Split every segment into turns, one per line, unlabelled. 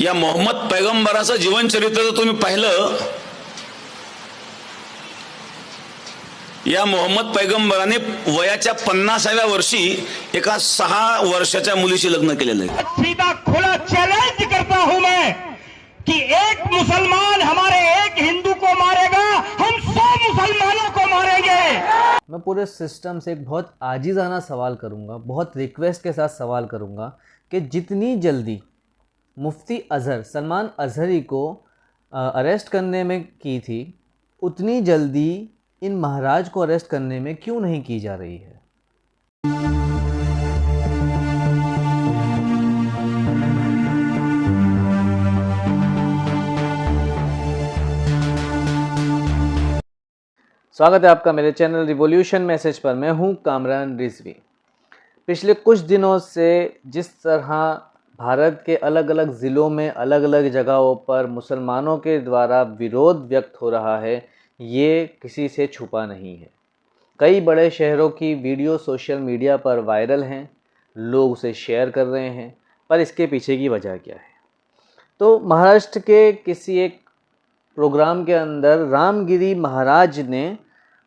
या मोहम्मद पैगंबराचं जीवनचरित्र जर तुम्ही पाहिलं, या मोहम्मद पैगंबराने वयाच्या 50व्या वर्षी एका 6 वर्षाच्या मुलीशी लग्न केलेलं आहे।
सीधा खुला चैलेंज करता हूं मैं कि एक मुसलमान हमारे एक हिंदू को मारेगा, हम 100 मुसलमानों को मारेंगे।
मैं पूरे सिस्टम से एक बहुत आजिज़ाना सवाल करूंगा, बहुत रिक्वेस्ट के साथ सवाल करूंगा कि जितनी जल्दी मुफ्ती अजहर सलमान अजहरी को अरेस्ट करने में की थी, उतनी जल्दी इन महाराज को अरेस्ट करने में क्यों नहीं की जा रही है। स्वागत है आपका मेरे चैनल रिवॉल्यूशन मैसेज पर। मैं हूं कामरान रिजवी। पिछले कुछ दिनों से जिस तरह भारत के अलग अलग ज़िलों में अलग अलग जगहों पर मुसलमानों के द्वारा विरोध व्यक्त हो रहा है, ये किसी से छुपा नहीं है। कई बड़े शहरों की वीडियो सोशल मीडिया पर वायरल हैं, लोग उसे शेयर कर रहे हैं, पर इसके पीछे की वजह क्या है? तो महाराष्ट्र के किसी एक प्रोग्राम के अंदर रामगिरी महाराज ने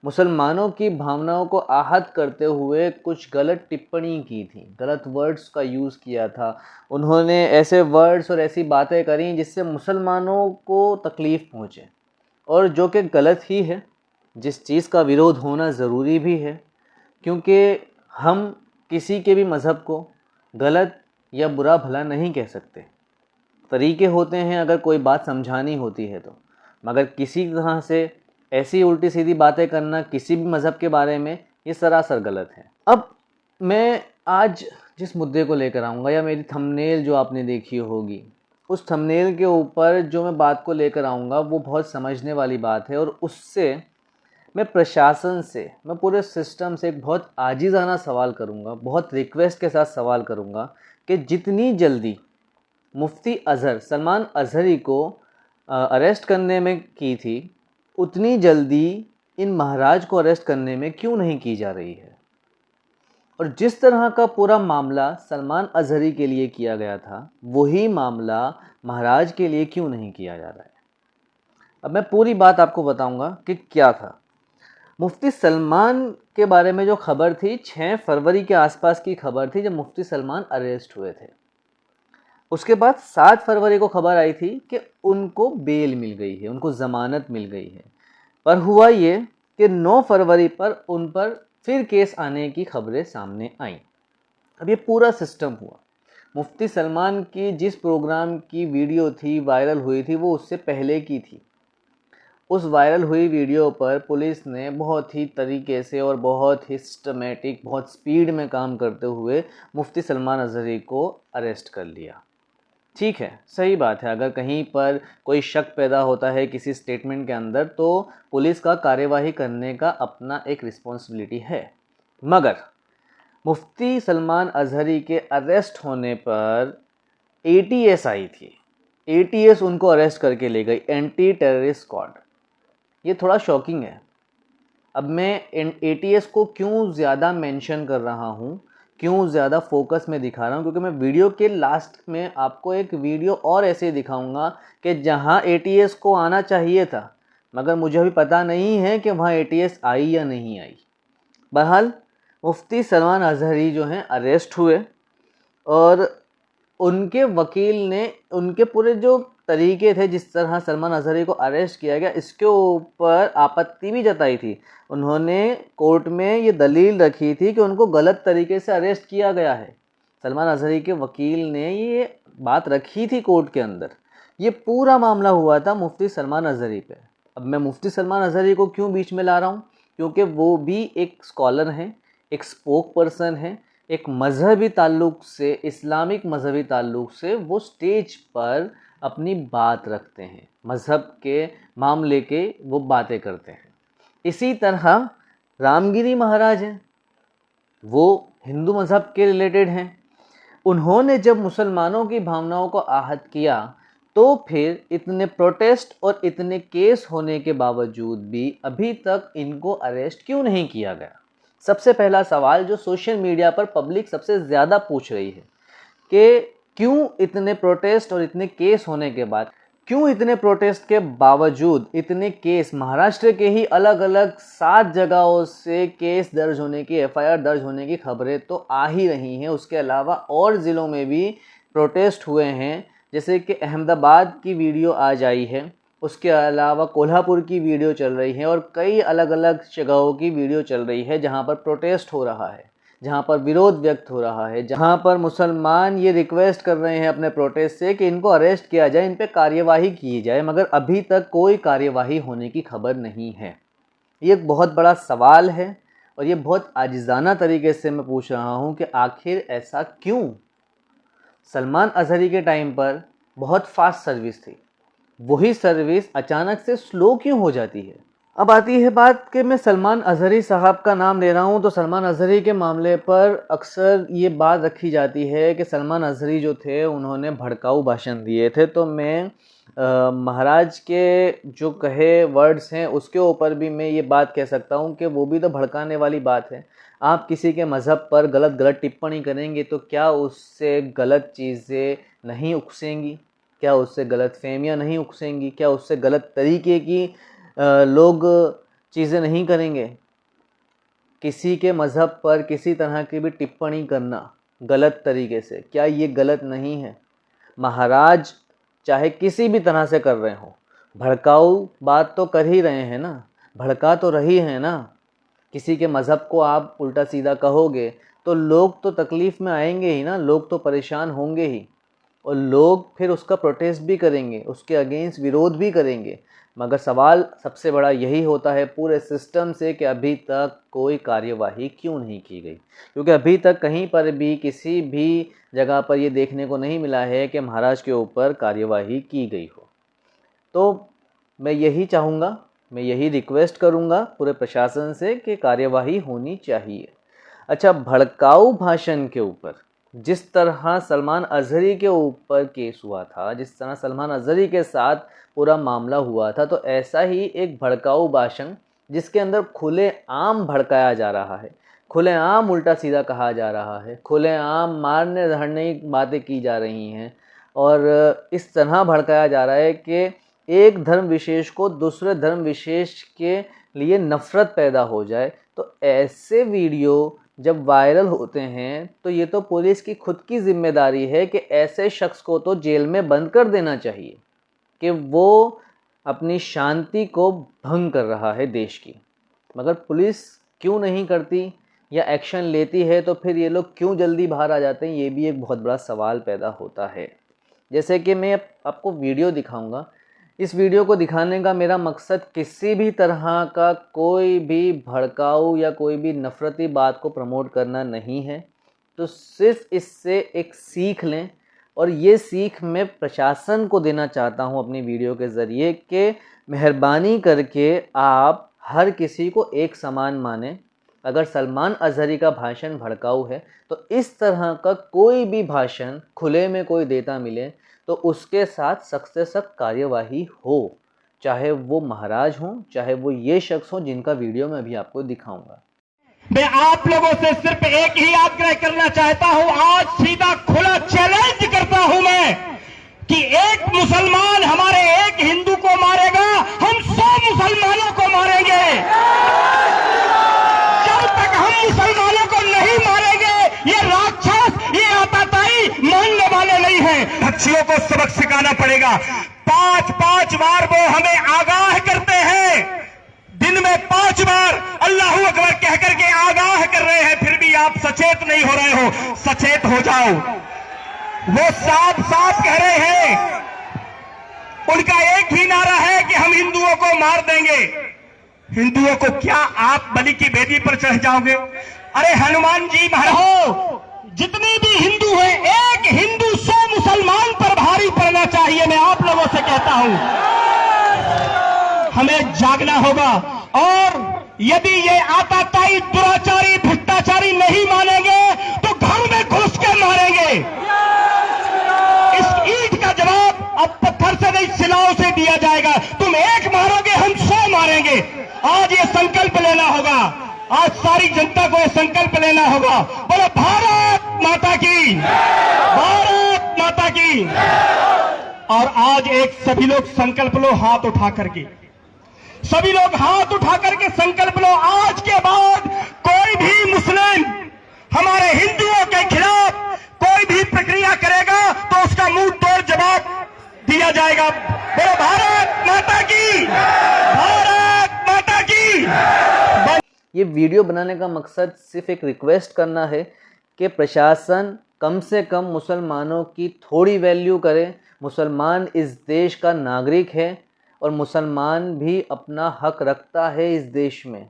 मुसलमानों की भावनाओं को आहत करते हुए कुछ गलत टिप्पणी की थी, गलत वर्ड्स का यूज़ किया था। उन्होंने ऐसे वर्ड्स और ऐसी बातें करी जिससे मुसलमानों को तकलीफ़ पहुँचे, और जो कि गलत ही है, जिस चीज़ का विरोध होना ज़रूरी भी है, क्योंकि हम किसी के भी मज़हब को गलत या बुरा भला नहीं कह सकते। तरीके होते हैं अगर कोई बात समझानी होती है तो, मगर किसी तरह से ऐसी उल्टी सीधी बातें करना किसी भी मज़हब के बारे में, ये सरासर गलत है। अब मैं आज जिस मुद्दे को लेकर आऊँगा, या मेरी थंबनेल जो आपने देखी होगी, उस थंबनेल के ऊपर जो मैं बात को लेकर आऊँगा वो बहुत समझने वाली बात है, और उससे मैं प्रशासन से, मैं पूरे सिस्टम से एक बहुत आजिज़ाना सवाल करूँगा, बहुत रिक्वेस्ट के साथ सवाल करूँगा कि जितनी जल्दी मुफ्ती अजहर सलमान अजहरी को अरेस्ट करने में की थी, उतनी जल्दी इन महाराज को अरेस्ट करने में क्यों नहीं की जा रही है। और जिस तरह का पूरा मामला सलमान अजहरी के लिए किया गया था, वही मामला महाराज के लिए क्यों नहीं किया जा रहा है। अब मैं पूरी बात आपको बताऊंगा कि क्या था। मुफ्ती सलमान के बारे में जो खबर थी, 6 फरवरी के आसपास की खबर थी, जब मुफ्ती सलमान अरेस्ट हुए थे। उसके बाद 7 फरवरी को खबर आई थी कि उनको बेल मिल गई है, उनको ज़मानत मिल गई है। पर हुआ ये कि 9 फरवरी पर उन पर फिर केस आने की खबरें सामने आईं। अब ये पूरा सिस्टम हुआ। मुफ्ती सलमान की जिस प्रोग्राम की वीडियो थी, वायरल हुई थी, वो उससे पहले की थी। उस वायरल हुई वीडियो पर पुलिस ने बहुत ही तरीके से और बहुत ही सिस्टमेटिक, बहुत स्पीड में काम करते हुए मुफ्ती सलमान अजहरी को अरेस्ट कर लिया। ठीक है, सही बात है। अगर कहीं पर कोई शक पैदा होता है किसी स्टेटमेंट के अंदर, तो पुलिस का कार्यवाही करने का अपना एक रिस्पॉन्सिबिलिटी है। मगर मुफ्ती सलमान अजहरी के अरेस्ट होने पर ATS आई थी। ATS उनको अरेस्ट करके ले गई, एंटी टेररिस्ट स्क्वाड। ये थोड़ा शॉकिंग है। अब मैं ATS को क्यों ज़्यादा मेंशन कर रहा हूँ, क्यों ज़्यादा फोकस में दिखा रहा हूँ, क्योंकि मैं वीडियो के लास्ट में आपको एक वीडियो और ऐसे दिखाऊंगा कि जहाँ ATS को आना चाहिए था, मगर मुझे अभी पता नहीं है कि वहाँ ATS आई या नहीं आई। बहरहाल मुफ्ती सलमान अजहरी जो हैं अरेस्ट हुए, और उनके वकील ने उनके पूरे जो तरीके थे, जिस तरह सलमान अजहरी को अरेस्ट किया गया, इसके ऊपर आपत्ति भी जताई थी। उन्होंने कोर्ट में ये दलील रखी थी कि उनको गलत तरीके से अरेस्ट किया गया है। सलमान अजहरी के वकील ने ये बात रखी थी कोर्ट के अंदर। ये पूरा मामला हुआ था मुफ्ती सलमान अजहरी पे। अब मैं मुफ्ती सलमान अजहरी को क्यों बीच में ला रहा हूँ, क्योंकि वो भी एक स्कॉलर हैं, एक स्पोक पर्सन हैं, एक मजहबी ताल्लुक़ से, इस्लामिक मजहबी ताल्लुक़ से वो स्टेज पर अपनी बात रखते हैं, मज़हब के मामले के वो बातें करते हैं। इसी तरह रामगिरी महाराज हैं, वो हिंदू मज़हब के रिलेटेड हैं। उन्होंने जब मुसलमानों की भावनाओं को आहत किया, तो फिर इतने प्रोटेस्ट और इतने केस होने के बावजूद भी अभी तक इनको अरेस्ट क्यों नहीं किया गया। सबसे पहला सवाल जो सोशल मीडिया पर पब्लिक सबसे ज़्यादा पूछ रही है कि क्यों इतने प्रोटेस्ट और इतने केस होने के बाद, क्यों इतने प्रोटेस्ट के बावजूद इतने केस, महाराष्ट्र के ही अलग अलग 7 जगहों से केस दर्ज होने की, एफआईआर दर्ज होने की खबरें तो आ ही रही हैं। उसके अलावा और ज़िलों में भी प्रोटेस्ट हुए हैं, जैसे कि अहमदाबाद की वीडियो आज आई है, उसके अलावा कोल्हापुर की वीडियो चल रही है और कई अलग अलग जगहों की वीडियो चल रही है जहाँ पर प्रोटेस्ट हो रहा है, जहाँ पर विरोध व्यक्त हो रहा है, जहाँ पर मुसलमान ये रिक्वेस्ट कर रहे हैं अपने प्रोटेस्ट से कि इनको अरेस्ट किया जाए, इन पे कार्यवाही की जाए, मगर अभी तक कोई कार्यवाही होने की खबर नहीं है। ये एक बहुत बड़ा सवाल है और ये बहुत आजिज़ाना तरीके से मैं पूछ रहा हूँ कि आखिर ऐसा क्यों। सलमान अज़हरी के टाइम पर बहुत फास्ट सर्विस थी, वही सर्विस अचानक से स्लो क्यों हो जाती है। अब आती है बात कि मैं सलमान अज़हरी साहब का नाम ले रहा हूँ, तो सलमान अज़हरी के मामले पर अक्सर ये बात रखी जाती है कि सलमान अज़हरी जो थे उन्होंने भड़काऊ भाषण दिए थे। तो मैं महाराज के जो कहे वर्ड्स हैं उसके ऊपर भी मैं ये बात कह सकता हूँ कि वो भी तो भड़काने वाली बात है। आप किसी के मज़हब पर गलत टिप्पणी करेंगे तो क्या उससे गलत चीज़ें नहीं उकसेंगी, क्या उससे गलत फहमियाँ नहीं उकसेंगी, क्या उससे गलत तरीके की लोग चीज़ें नहीं करेंगे। किसी के मज़हब पर किसी तरह की भी टिप्पणी करना गलत तरीके से, क्या ये गलत नहीं है। महाराज चाहे किसी भी तरह से कर रहे हो, भड़काऊ बात तो कर ही रहे हैं ना, भड़का तो रही हैं ना। किसी के मज़हब को आप उल्टा सीधा कहोगे तो लोग तो तकलीफ़ में आएंगे ही ना, लोग तो परेशान होंगे ही और लोग फिर उसका प्रोटेस्ट भी करेंगे, उसके अगेंस्ट विरोध भी करेंगे। मगर सवाल सबसे बड़ा यही होता है पूरे सिस्टम से कि अभी तक कोई कार्यवाही क्यों नहीं की गई, क्योंकि अभी तक कहीं पर भी किसी भी जगह पर ये देखने को नहीं मिला है कि महाराज के ऊपर कार्यवाही की गई हो। तो मैं यही चाहूँगा, मैं यही रिक्वेस्ट करूँगा पूरे प्रशासन से कि कार्यवाही होनी चाहिए। अच्छा, भड़काऊ भाषण के ऊपर जिस तरह सलमान अज़हरी के ऊपर केस हुआ था, जिस तरह सलमान अज़हरी के साथ पूरा मामला हुआ था, तो ऐसा ही एक भड़काऊ भाषण जिसके अंदर खुलेआम भड़काया जा रहा है, खुलेआम उल्टा सीधा कहा जा रहा है, खुलेआम मारने धरने की बातें की जा रही हैं और इस तरह भड़काया जा रहा है कि एक धर्म विशेष को दूसरे धर्म विशेष के लिए नफ़रत पैदा हो जाए। तो ऐसे वीडियो जब वायरल होते हैं तो ये तो पुलिस की खुद की जिम्मेदारी है कि ऐसे शख्स को तो जेल में बंद कर देना चाहिए कि वो अपनी शांति को भंग कर रहा है देश की। मगर पुलिस क्यों नहीं करती या एक्शन लेती है तो फिर ये लोग क्यों जल्दी बाहर आ जाते हैं, ये भी एक बहुत बड़ा सवाल पैदा होता है। जैसे कि मैं आपको वीडियो दिखाऊंगा, इस वीडियो को दिखाने का मेरा मकसद किसी भी तरह का कोई भी भड़काऊ या कोई भी नफ़रती बात को प्रमोट करना नहीं है। तो सिर्फ इससे एक सीख लें और ये सीख मैं प्रशासन को देना चाहता हूँ अपनी वीडियो के ज़रिए कि मेहरबानी करके आप हर किसी को एक समान मानें। अगर सलमान अज़हरी का भाषण भड़काऊ है तो इस तरह का कोई भी भाषण खुले में कोई देता मिले तो उसके साथ सख्त से सख्त कार्यवाही हो, चाहे वो महाराज हों, चाहे वो ये शख्स हों जिनका वीडियो मैं अभी आपको दिखाऊंगा।
मैं आप लोगों से सिर्फ एक ही आग्रह करना चाहता हूं, आज सीधा खुला चैलेंज करता हूं मैं कि एक मुसलमान हमारे एक हिंदू को मारेगा, हम 100 मुसलमानों को मारेंगे। जब तक हम मुसलमानों को नहीं मारेंगे ये राक्षस, ये आताताई मानने वाले नहीं हैं। बच्चियों को सबक सिखाना पड़ेगा। 5-5 बार वो हमें आगाह करते हैं, दिन में 5 बार अल्लाहू अकबर कहकर के आगाह कर रहे हैं, फिर भी आप सचेत नहीं हो रहे हो। सचेत हो जाओ। वो साफ साफ कह रहे हैं, उनका एक ही नारा है कि हम हिंदुओं को मार देंगे। हिंदुओं को क्या आप बलि की वेदी पर चढ़ जाओगे? अरे हनुमान जी महाराज, जितनी भी हिंदू है, एक हिंदू 100 मुसलमान पर भारी पड़ना चाहिए। मैं आप लोगों से कहता हूं हमें जागना होगा और यदि ये आताताई दुराचारी भ्रष्टाचारी नहीं मानेंगे तो घर में घुस के मारेंगे। इस ईंट का जवाब अब पत्थर से नहीं सिलाओं से दिया जाएगा। तुम एक मारोगे, हम 100 मारेंगे। आज ये संकल्प लेना होगा, आज सारी जनता को ये संकल्प लेना होगा। बोलो भारत माता की, भारत माता की। और आज एक सभी लोग संकल्प लो, हाथ उठा करके, सभी लोग हाथ उठा करके संकल्प लो, आज के बाद कोई भी मुस्लिम हमारे हिंदुओं के खिलाफ कोई भी प्रक्रिया करेगा तो उसका मुंह तोड़ जवाब दिया जाएगा। बोलो भारत माता की, भारत माता की।
ये वीडियो बनाने का मकसद सिर्फ एक रिक्वेस्ट करना है कि प्रशासन कम से कम मुसलमानों की थोड़ी वैल्यू करे। मुसलमान इस देश का नागरिक है और मुसलमान भी अपना हक रखता है इस देश में।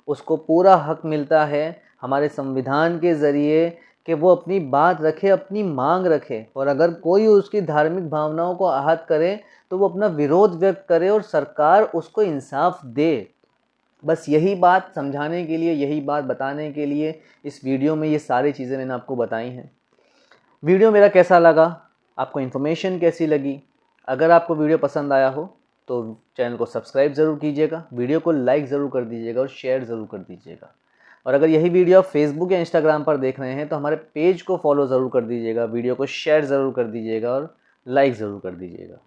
उसको पूरा हक मिलता है हमारे संविधान के ज़रिए कि वो अपनी बात रखे, अपनी मांग रखे, और अगर कोई उसकी धार्मिक भावनाओं को आहत करे तो वो अपना विरोध व्यक्त करे और सरकार उसको इंसाफ दे। बस यही बात समझाने के लिए, यही बात बताने के लिए इस वीडियो में ये सारी चीज़ें मैंने आपको बताई हैं। वीडियो मेरा कैसा लगा, आपको इन्फॉर्मेशन कैसी लगी? अगर आपको वीडियो पसंद आया हो तो चैनल को सब्सक्राइब ज़रूर कीजिएगा, वीडियो को लाइक ज़रूर कर दीजिएगा और शेयर ज़रूर कर दीजिएगा। और अगर यही वीडियो आप फेसबुक या इंस्टाग्राम पर देख रहे हैं तो हमारे पेज को फॉलो ज़रूर कर दीजिएगा, वीडियो को शेयर ज़रूर कर दीजिएगा और लाइक ज़रूर कर दीजिएगा।